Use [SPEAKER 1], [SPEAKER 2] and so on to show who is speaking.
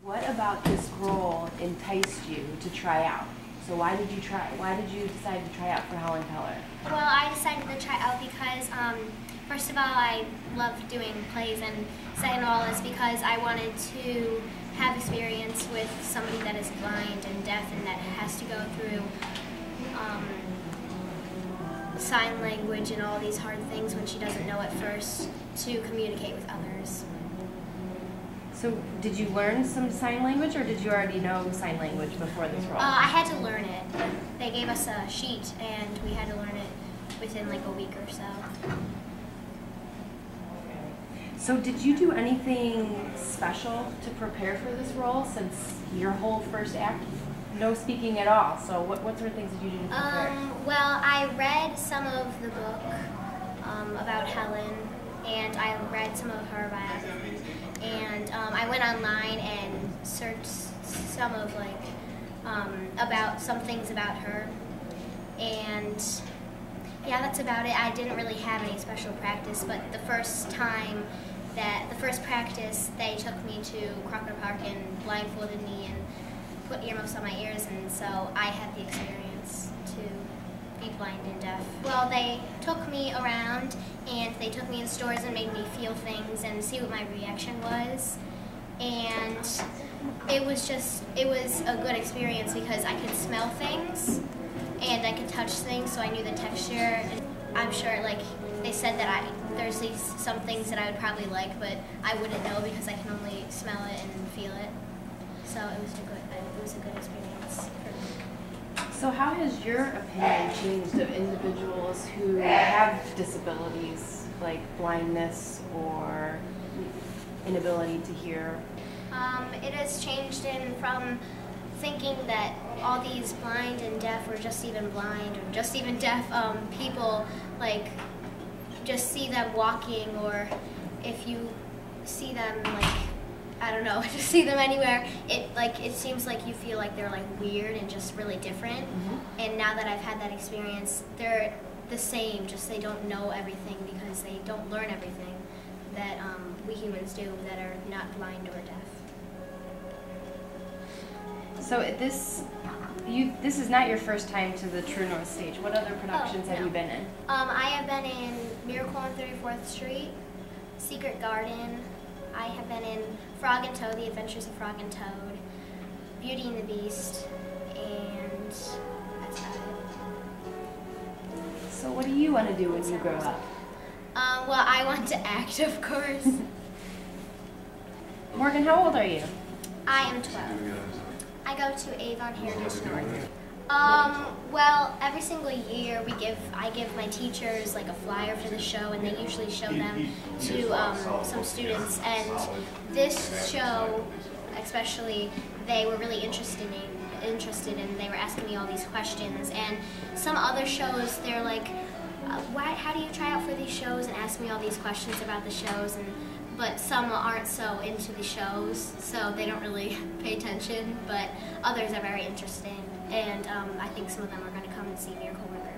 [SPEAKER 1] What about this role enticed you to try out? So why did you decide to try out for Hellen Keller?
[SPEAKER 2] Well, I decided to try out because, first of all, I love doing plays, and second of all is because I wanted to have experience with somebody that is blind and deaf and that has to go through sign language and all these hard things when she doesn't know at first to communicate with others.
[SPEAKER 1] So did you learn some sign language, or did you already know sign language before this role?
[SPEAKER 2] I had to learn it. They gave us a sheet and we had to learn it within like a week or so.
[SPEAKER 1] So did you do anything special to prepare for this role, since your whole first act, no speaking at all? So what sort of things did you do to prepare?
[SPEAKER 2] Well, I read some of the book about Helen, and I read some of her biography, and I went online and searched some of about some things about her, and yeah, that's about it. I didn't really have any special practice, but the first practice, they took me to Crocker Park and blindfolded me and put earmuffs on my ears, and so I had the experience to be blind and deaf. Well, they took me around and they took me in stores and made me feel things and see what my reaction was, and it was a good experience because I could smell things and I could touch things, so I knew the texture. And I'm sure, like, they said that there's some things that I would probably like, but I wouldn't know because I can only smell it and feel it. So it was a good experience for me.
[SPEAKER 1] So how has your opinion changed of individuals who have disabilities like blindness or inability to hear?
[SPEAKER 2] It has changed from thinking that all these blind and deaf, or just even blind or just even deaf people, like, just see them walking, or if you see them, like, I don't know, just see them anywhere, it seems like you feel like they're like weird and just really different. Mm-hmm. And now that I've had that experience, they're the same, just they don't know everything because they don't learn everything that we humans do that are not blind or deaf.
[SPEAKER 1] So this is not your first time to the TrueNorth stage. What other productions have you been in?
[SPEAKER 2] I have been in Miracle on 34th Street, Secret Garden. I have been in Frog and Toad, The Adventures of Frog and Toad, Beauty and the Beast, and that's about it.
[SPEAKER 1] So what do you want to do when you grow up?
[SPEAKER 2] Well, I want to act, of course.
[SPEAKER 1] Morgan, how old are you?
[SPEAKER 2] I am 12. I go to Avon Heritage North. Well, every single year I give my teachers like a flyer for the show, and they usually show them to some students. And this show, especially, they were really interested in. They were asking me all these questions. And some other shows, they're like, how do you try out for these shows, and ask me all these questions about the shows. But some aren't so into the shows, so they don't really pay attention, but others are very interesting, and I think some of them are going to come and see Miracle River.